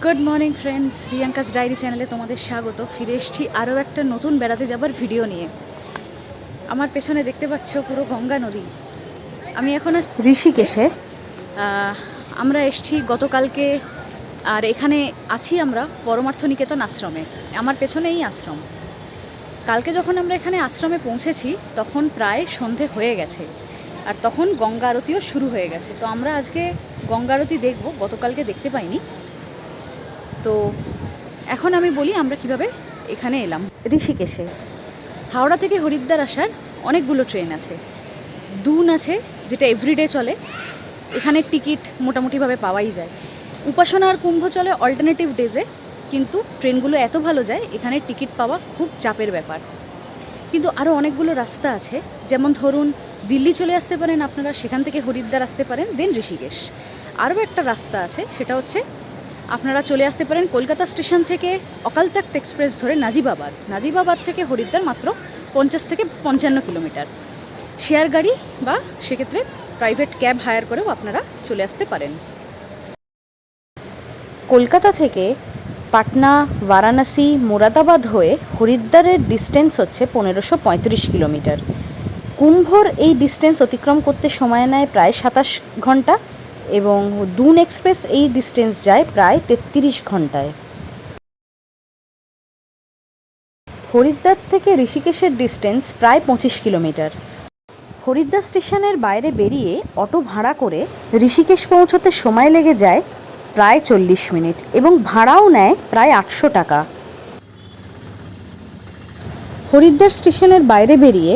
Good morning friends, রিয়াঙ্কাস diary চ্যানেলে তোমাদের স্বাগত। ফিরে এসেছি আরও একটা নতুন বেড়াতে যাবার ভিডিও নিয়ে। আমার পেছনে দেখতে পাচ্ছ পুরো গঙ্গা নদী। আমি এখন ঋষিকেশে। আমরা এসেছি গতকালকে, আর এখানে আছি আমরা পরমার্থ নিকেতন আশ্রমে। আমার পেছনে এই আশ্রম। কালকে যখন আমরা এখানে আশ্রমে পৌঁছেছি তখন প্রায় সন্ধে হয়ে গেছে, আর তখন গঙ্গা আরতিও শুরু হয়ে গেছে। তো আমরা আজকে গঙ্গা আরতি দেখব, গতকালকে দেখতে পাইনি। তো এখন আমি বলি আমরা কিভাবে এখানে এলাম। ঋষিকেশে হাওড়া থেকে হরিদ্বার আসার অনেকগুলো ট্রেন আছে। দুন আছে যেটা এভরিডে চলে, এখানে টিকিট মোটামুটিভাবে পাওয়াই যায়। উপাসনা আর কুম্ভ চলে অল্টারনেটিভ ডেজে, কিন্তু ট্রেনগুলো এত ভালো যায় এখানে টিকিট পাওয়া খুব চাপের ব্যাপার। কিন্তু আরও অনেকগুলো রাস্তা আছে, যেমন ধরুন দিল্লি চলে আসতে পারেন আপনারা, সেখান থেকে হরিদ্বার আসতে পারেন, দেন ঋষিকেশ। আরও একটা রাস্তা আছে, সেটা হচ্ছে আপনারা চলে আসতে পারেন কলকাতা স্টেশন থেকে অকাল তখ্ত এক্সপ্রেস ধরে নাজিবাবাদ থেকে হরিদ্বার মাত্র 50 থেকে 55 কিলোমিটার। শেয়ার গাড়ি বা সেক্ষেত্রে প্রাইভেট ক্যাব হায়ার করেও আপনারা চলে আসতে পারেন। কলকাতা থেকে পাটনা, বারাণসী, মুরাদাবাদ হয়ে হরিদ্বারের ডিস্টেন্স হচ্ছে 1535 কিলোমিটার। কুম্ভর এই ডিস্টেন্স অতিক্রম করতে সময় নেয় প্রায় 27 ঘন্টা, এবং দুন এক্সপ্রেস এই ডিস্টেন্স যায় প্রায় 33 ঘন্টায়। হরিদ্বার থেকে ঋষিকেশের ডিস্টেন্স প্রায় 25 কিলোমিটার। হরিদ্বার স্টেশনের বাইরে বেরিয়ে অটো ভাড়া করে ঋষিকেশ পৌঁছতে সময় লেগে যায় প্রায় 40 মিনিট, এবং ভাড়াও নেয় প্রায় 800 টাকা। হরিদ্বার স্টেশনের বাইরে বেরিয়ে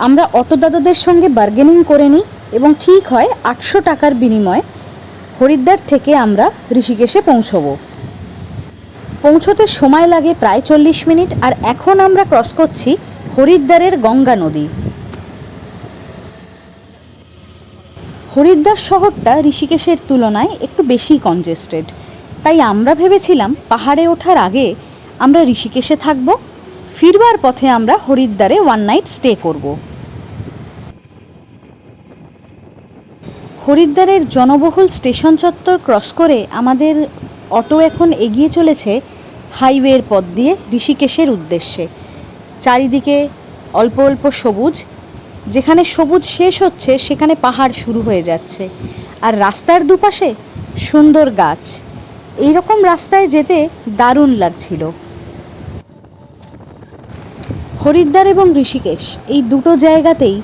আমরা অটো দাদাদের সঙ্গে বার্গেনিং করে নিই, এবং ঠিক হয় 800 টাকার বিনিময়ে হরিদ্বার থেকে আমরা ঋষিকেশে পৌঁছতে সময় লাগে প্রায় 40 মিনিট। আর এখন আমরা ক্রস করছি হরিদ্বারের গঙ্গা নদী। হরিদ্বার শহরটা ঋষিকেশের তুলনায় একটু বেশি কনজেস্টেড, তাই আমরা ভেবেছিলাম পাহাড়ে ওঠার আগে আমরা ঋষিকেশে থাকব, ফিরবার পথে আমরা হরিদ্বারে ওয়ান নাইট স্টে করব। হরিদ্বারের জনবহুল স্টেশন চত্বর ক্রস করে আমাদের অটো এখন এগিয়ে চলেছে হাইওয়ের পথ দিয়ে ঋষিকেশের উদ্দেশ্যে। চারিদিকে অল্প অল্প সবুজ, যেখানে সবুজ শেষ হচ্ছে সেখানে পাহাড় শুরু হয়ে যাচ্ছে, আর রাস্তার দুপাশে সুন্দর গাছ। এইরকম রাস্তায় যেতে দারুণ লাগছিল। হরিদ্বার এবং ঋষিকেশ এই দুটো জায়গাতেই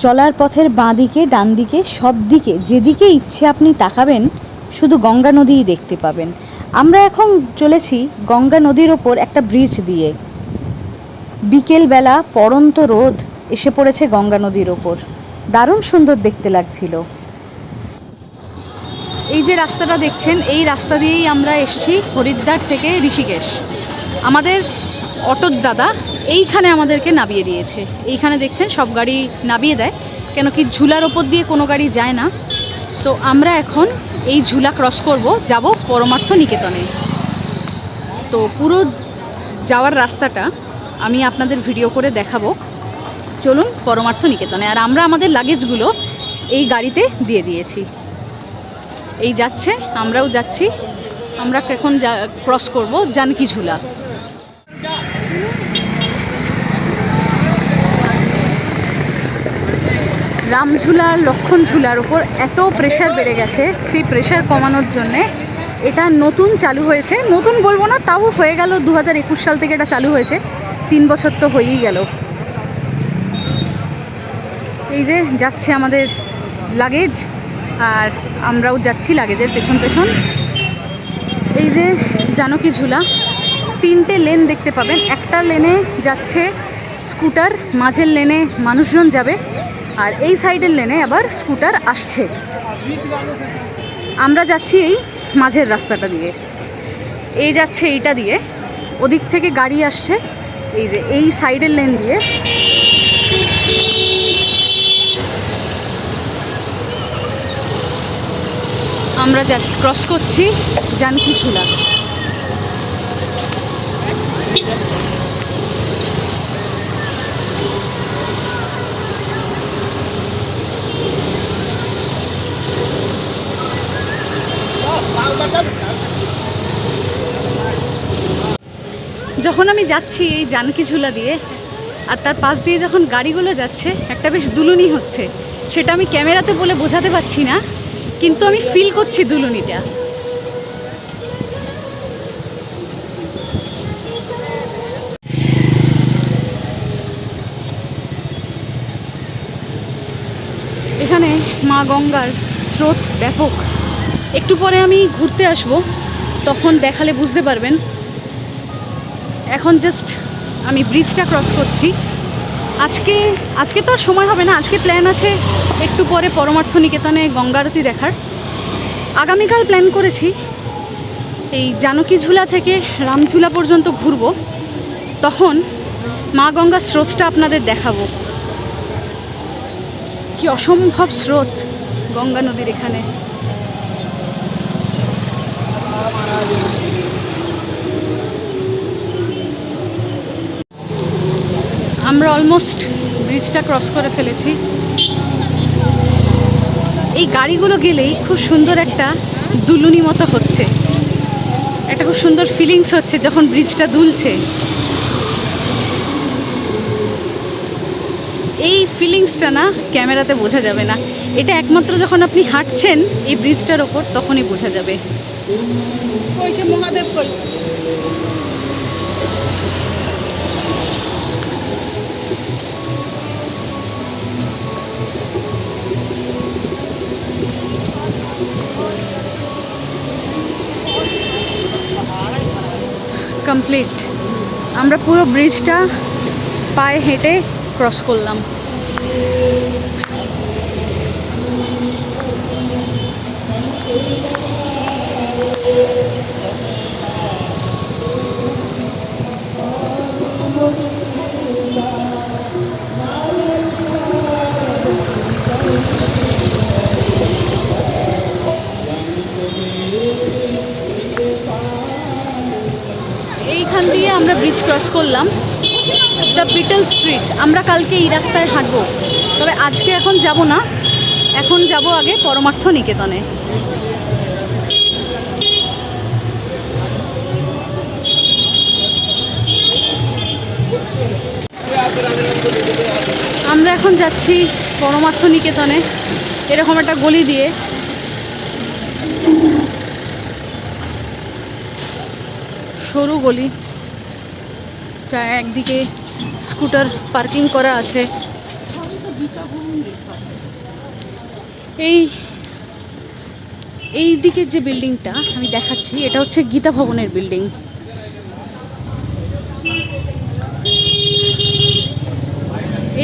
চলার পথের বাঁ দিকে, ডান দিকে, সব দিকে যেদিকে ইচ্ছে আপনি তাকাবেন শুধু গঙ্গা নদীই দেখতে পাবেন। আমরা এখন চলেছি গঙ্গা নদীর ওপর একটা ব্রিজ দিয়ে। বিকেলবেলা পড়ন্ত রোদ এসে পড়েছে গঙ্গা নদীর ওপর, দারুণ সুন্দর দেখতে লাগছিল। এই যে রাস্তাটা দেখছেন, এই রাস্তা দিয়েই আমরা এসেছি হরিদ্বার থেকে ঋষিকেশ। আমাদের অটোর দাদা এইখানে আমাদেরকে নামিয়ে দিয়েছে। এইখানে দেখছেন সব গাড়ি নামিয়ে দেয়, কেন কি ঝুলার ওপর দিয়ে কোনো গাড়ি যায় না। তো আমরা এখন এই ঝুলা ক্রস করব, যাব পরমার্থ নিকেতনে। তো পুরো যাওয়ার রাস্তাটা আমি আপনাদের ভিডিও করে দেখাবো। চলুন পরমার্থ নিকেতনে। আর আমরা আমাদের লাগেজগুলো এই গাড়িতে দিয়ে দিয়েছি। এই যাচ্ছে, আমরাও যাচ্ছি। আমরা এখন ক্রস করব জানকী ঝুলা। রামঝুলা, লক্ষণ ঝুলার ওপর এত প্রেশার বেড়ে গেছে, সেই প্রেশার কমানোর জন্যে এটা নতুন চালু হয়েছে। নতুন বলবো না, তাও হয়ে গেল 2021 সাল থেকে এটা চালু হয়েছে, 3 বছর তো হয়েই গেল। এই যে যাচ্ছে আমাদের লাগেজ, আর আমরাও যাচ্ছি লাগেজের পেছন পেছন। এই যে জানকী ঝুলা, 3টে লেন দেখতে পাবেন। একটা লেনে যাচ্ছে স্কুটার, মাঝের লেনে মানুষজন যাবে, আর এই সাইডের লেনে আবার স্কুটার আসছে। আমরা যাচ্ছি এই মাঝের রাস্তাটা দিয়ে, এই যাচ্ছে এইটা দিয়ে, ওদিক থেকে গাড়ি আসছে এই যে এই সাইডের লেন দিয়ে। আমরা ক্রস করছি জানকী ঝুলা। যখন আমি যাচ্ছি এই জানকী ঝুলা দিয়ে, আর তার পাশ দিয়ে যখন গাড়িগুলো যাচ্ছে, একটা বেশ দুলুনি হচ্ছে। সেটা আমি ক্যামেরাতে বলে বোঝাতে পারছি না, কিন্তু আমি ফিল করছি দুলুনিটা। এখানে মা গঙ্গার স্রোত ব্যাপক। একটু পরে আমি ঘুরতে আসব, তখন দেখালে বুঝতে পারবেন। এখন জাস্ট আমি ব্রিজটা ক্রস করছি। আজকে তো আর সময় হবে না। আজকে প্ল্যান আছে একটু পরে পরমার্থ নিকেতনে গঙ্গা আরতি দেখার। আগামীকাল প্ল্যান করেছি এই জানকী ঝুলা থেকে রামঝুলা পর্যন্ত ঘুরব, তখন মা গঙ্গার স্রোতটা আপনাদের দেখাবো। কি অসম্ভব স্রোত গঙ্গা নদীর এখানে। আমরা অলমোস্ট ব্রিজটা ক্রস করে ফেলেছি। এই গাড়িগুলো গেলেই খুব সুন্দর একটা দুলুনি মতো হচ্ছে, একটা খুব সুন্দর ফিলিংস হচ্ছে যখন ব্রিজটা দুলছে। এই ফিলিংসটা না ক্যামেরাতে বোঝা যাবে না, এটা একমাত্র যখন আপনি হাঁটছেন এই ব্রিজটার ওপর তখনই বোঝা যাবে। মহাদেব কই? কমপ্লিট। আমরা পুরো ব্রিজটা পায়ে হেঁটে ক্রস করলাম। এইখান দিয়ে আমরা ব্রিজ ক্রস করলাম, দ্য বিটল স্ট্রিট। আমরা কালকে এই রাস্তায় হাঁটবো, তবে আজকে এখন যাব না, এখন যাব আগে পরমার্থ নিকেতনে। আমরা এখন যাচ্ছি পরমার্থ নিকেতনে, এরকম একটা গলি দিয়ে। সরু গলি, যা একদিকে স্কুটার পার্কিং করা আছে। এই দিকের যে বিল্ডিংটা আমি দেখাচ্ছি, এটা হচ্ছে গীতা ভবনের বিল্ডিং।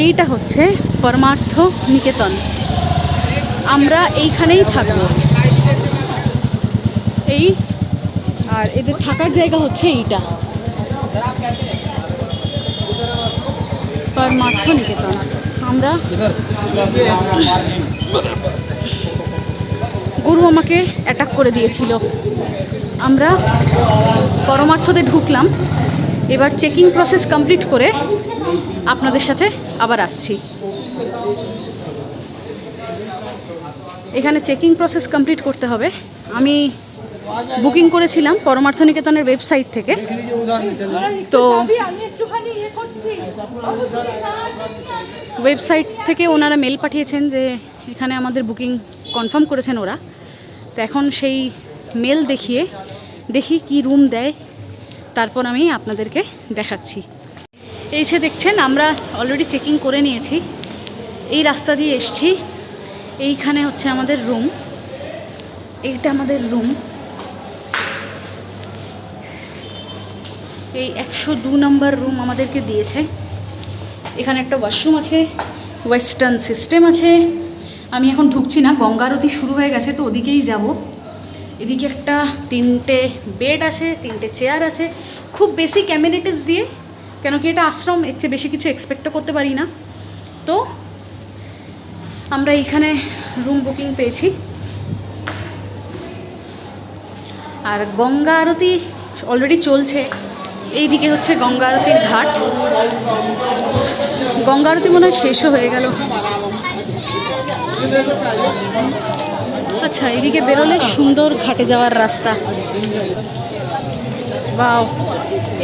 এইটা হচ্ছে পরমার্থ নিকেতন। আমরা এইখানেই থাকবো। আর এদের থাকার জায়গা হচ্ছে এইটা, পরমার্থ নিকেতন। আমরা গরু আমাকে অ্যাটাক করে দিয়েছিল। আমরা পরমার্থতে ঢুকলাম, এবার চেকিং প্রসেস কমপ্লিট করে আপনাদের সাথে আবার আসছি। এখানে চেকিং প্রসেস কমপ্লিট করতে হবে। আমি বুকিং করেছিলাম পরমার্থ নিকেতনের ওয়েবসাইট থেকে, তো ওয়েবসাইট থেকে ওনারা মেল পাঠিয়েছেন যে এখানে আমাদের বুকিং কনফার্ম করেছেন ওরা। তো এখন সেই মেল দেখিয়ে দেখি কি রুম দেয়, তারপর আমি আপনাদেরকে দেখাচ্ছি। এই যে দেখছেন, আমরা অলরেডি চেকিং করে নিয়েছি। এই রাস্তা দিয়ে এসছি, এইখানে হচ্ছে আমাদের রুম। এইটা আমাদের রুম। এই 102 নম্বর রুম আমাদেরকে দিয়েছে। এখানে একটা ওয়াশরুম আছে, ওয়েস্টার্ন সিস্টেম আছে। আমি এখন ঢুকছি না, গঙ্গা আরতি শুরু হয়ে গেছে, তো ওদিকেই যাব। এদিকে একটা 3টে বেড আছে, 3টে চেয়ার আছে, খুব বেসিক অ্যামিনিটিস দিয়ে, কেন কি এটা আশ্রম, এর চেয়ে বেশি কিছু এক্সপেক্টও করতে পারি না। তো আমরা এইখানে রুম বুকিং পেয়েছি। আর গঙ্গা আরতি অলরেডি চলছে। এইদিকে হচ্ছে গঙ্গা আরতির ঘাট। গঙ্গা আরতি মনে হয় শেষও হয়ে গেল। আচ্ছা, এইদিকে বেরোলে সুন্দর ঘাটে যাওয়ার রাস্তা। বাও,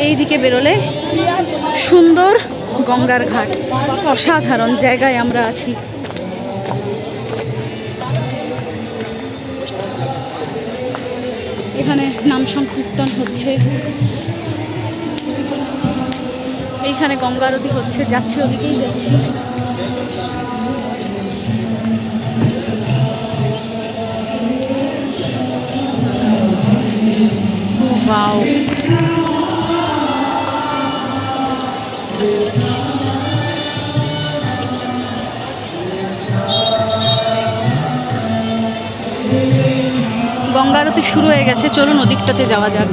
এই দিকে বেরোলে সুন্দর গঙ্গার ঘাট। অসাধারণ জায়গায় আমরা আছি। এখানে নাম সংকীর্তন হচ্ছে, এইখানে গঙ্গা আরতি হচ্ছে। যাচ্ছি, ওদিকেই যাচ্ছি। ওয়াও, গঙ্গা আরতি শুরু হয়ে গেছে। চলুন ওদিকটাতে যাওয়া যাক।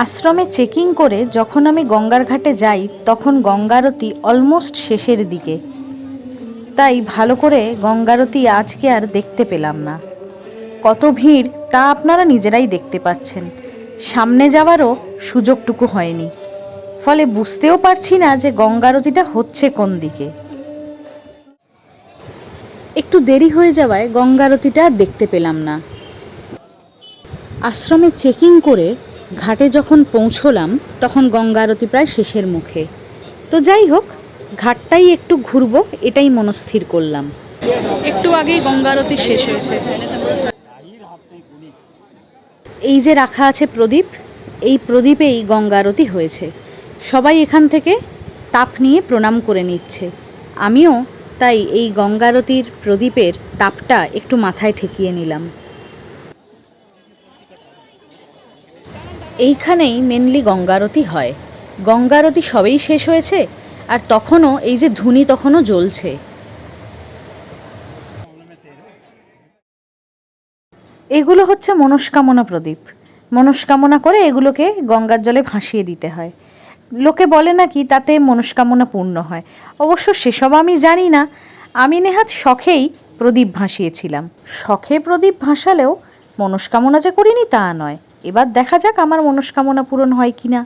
আশ্রমে চেকিং করে যখন আমি গঙ্গার ঘাটে যাই তখন গঙ্গারতি অলমোস্ট শেষের দিকে, তাই ভালো করে গঙ্গারতি আজকে আর দেখতে পেলাম না। কত ভিড় তা আপনারা নিজেরাই দেখতে পাচ্ছেন। সামনে যাওয়ারও সুযোগটুকু হয়নি, ফলে বুঝতেও পারছি না যে গঙ্গারতিটা হচ্ছে কোন দিকে। একটু দেরি হয়ে যাওয়ায় গঙ্গারতিটা দেখতে পেলাম না। আশ্রমে চেকিং করে ঘাটে যখন পৌঁছলাম তখন গঙ্গা আরতি প্রায় শেষের মুখে। তো যাই হোক, ঘাটটাই একটু ঘুরবো এটাই মনস্থির করলাম। একটু আগেই গঙ্গা আরতি শেষ হয়েছে। এই যে রাখা আছে প্রদীপ, এই প্রদীপেই গঙ্গা আরতি হয়েছে। সবাই এখান থেকে তাপ নিয়ে প্রণাম করে নিচ্ছে। আমিও তাই এই গঙ্গা আরতির প্রদীপের তাপটা একটু মাথায় ঠেকিয়ে নিলাম। এইখানেই মেনলি গঙ্গা আরতি হয়। গঙ্গা আরতি সবেই শেষ হয়েছে, আর তখনও এই যে ধুনি তখনও জ্বলছে। এগুলো হচ্ছে মনস্কামনা প্রদীপ। মনস্কামনা করে এগুলোকে গঙ্গার জলে ভাসিয়ে দিতে হয়। লোকে বলে নাকি তাতে মনস্কামনা পূর্ণ হয়। অবশ্য সেসব আমি জানি না। আমি নেহাত শখেই প্রদীপ ভাসিয়েছিলাম। শখে প্রদীপ ভাসালেও মনস্কামনা যে করিনি তা নয়। এবার দেখা যাক আমার মনস্কামনা পূরণ হয় কিনা।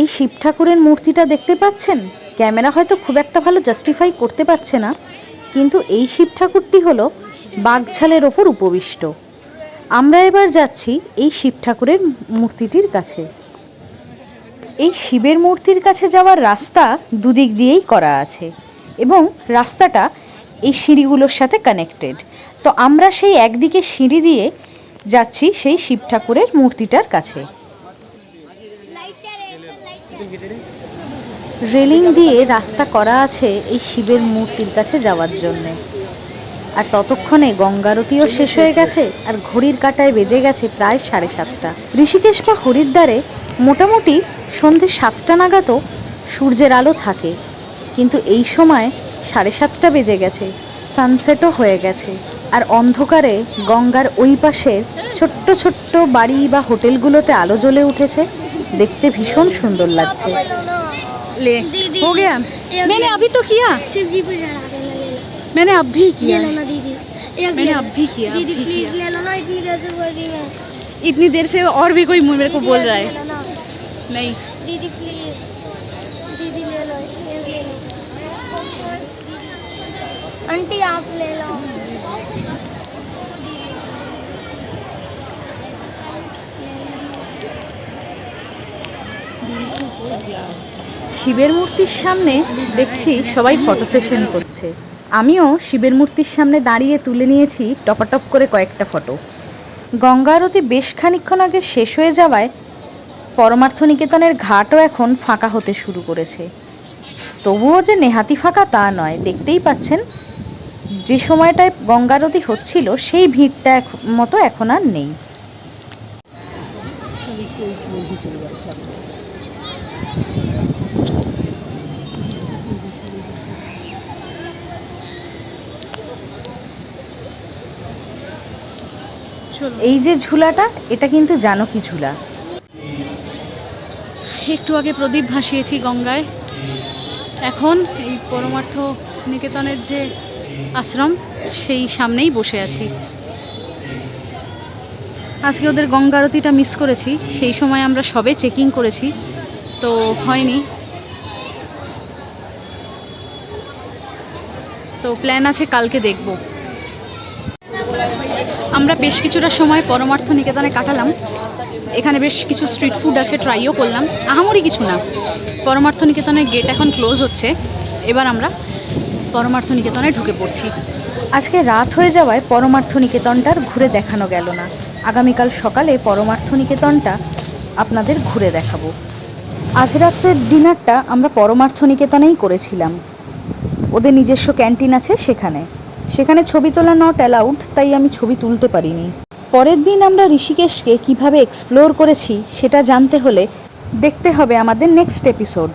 এই শিব ঠাকুরের মূর্তিটা দেখতে পাচ্ছেন? ক্যামেরা হয়তো খুব একটা ভালো জাস্টিফাই করতে পারছে না, কিন্তু এই শিব ঠাকুরটি হলো বাঘছালের ওপর উপবিষ্ট। আমরা এবার যাচ্ছি এই শিব ঠাকুরের মূর্তিটির কাছে। এই শিবের মূর্তির কাছে যাওয়ার রাস্তা দুদিক দিয়েই করা আছে এবং রাস্তাটা এই সিঁড়িগুলোর সাথে কানেক্টেড। তো আমরা সেই একদিকে সিঁড়ি দিয়ে যাচ্ছি সেই শিব ঠাকুরের মূর্তিটার কাছে। রেলিং দিয়ে রাস্তা করা আছে এই শিবের মূর্তির কাছে যাওয়ার জন্যে। আর ততক্ষণে গঙ্গা আরতিও শেষ হয়ে গেছে আর ঘড়ির কাঁটায় বেজে গেছে প্রায় 7:30। ঋষিকেশ বা হরিদ্বারে মোটামুটি সন্ধে 7টা নাগাদও সূর্যের আলো থাকে, কিন্তু এই সময় 7:30 বেজে গেছে, সানসেটও হয়ে গেছে। আর অন্ধকারে গঙ্গার ওই পাশে ছোট্ট ছোট্ট বাড়ি বা হোটেলগুলোতে আলো জ্বলে উঠেছে, দেখতে ভীষণ সুন্দর লাগছে। ले हो गया? मैंने अभी तो किया। शिव जी पे चढ़ा देना, ले लो। मैंने अब भी किया। ले लो ना दीदी, मैंने अब भी किया। दीदी प्लीज ले लो ना, इतनी देर से बोल रही मैं। इतनी देर से और भी कोई मेरे को बोल रहा है। ले लो ना नहीं दीदी प्लीज, दीदी ले लो, ले लो। आंटी आप ले लो। শিবের মূর্তির সামনে দেখছি সবাই ফটো সেশন করছে। আমিও শিবের মূর্তির সামনে দাঁড়িয়ে তুলে নিয়েছি টপাটপ করে কয়েকটা ফটো। গঙ্গা আরতি বেশ খানিকক্ষণ আগে শেষ হয়ে যাওয়ায় পরমার্থ নিকেতনের ঘাটও এখন ফাঁকা হতে শুরু করেছে। তবুও যে নেহাতি ফাঁকা তা নয়, দেখতেই পাচ্ছেন যে সময়টায় গঙ্গা আরতি হচ্ছিল সেই ভিড়টা মতো এখন আর নেই। এই যে ঝুলাটা, এটা কিন্তু জানকী ঝুলা। একটু আগে প্রদীপ ভাসিয়েছি গঙ্গায়, এখন এই পরমার্থ নিকেতনের যে আশ্রম সেই সামনেই বসে আছি। আজকে ওদের গঙ্গা আরতিটা মিস করেছি, সেই সময় আমরা সবে চেকিং করেছি তো হয়নি। তো প্ল্যান আছে কালকে দেখব। আমরা বেশ কিছুটা সময় পরমার্থ নিকেতনে কাটালাম। এখানে বেশ কিছু স্ট্রিট ফুড আছে, ট্রাইও করলাম। আহামরি কিছু না। পরমার্থ নিকেতনের গেট এখন ক্লোজ হচ্ছে, এবার আমরা পরমার্থ নিকেতনে ঢুকে পড়ছি। আজকে রাত হয়ে যাওয়ায় পরমার্থ নিকেতনটার ঘুরে দেখানো গেল না। আগামীকাল সকালে পরমার্থ নিকেতনটা আপনাদের ঘুরে দেখাবো। আজ রাত্রের ডিনারটা আমরা পরমার্থ নিকেতনেই করেছিলাম। ওদের নিজস্ব ক্যান্টিন আছে, সেখানে ছবি তোলা নট অ্যালাউড, তাই আমি ছবি তুলতে পারিনি। পরের দিন আমরা ঋষিকেশকে কিভাবে এক্সপ্লোর করেছি সেটা জানতে হলে দেখতে হবে আমাদের নেক্সট এপিসোড।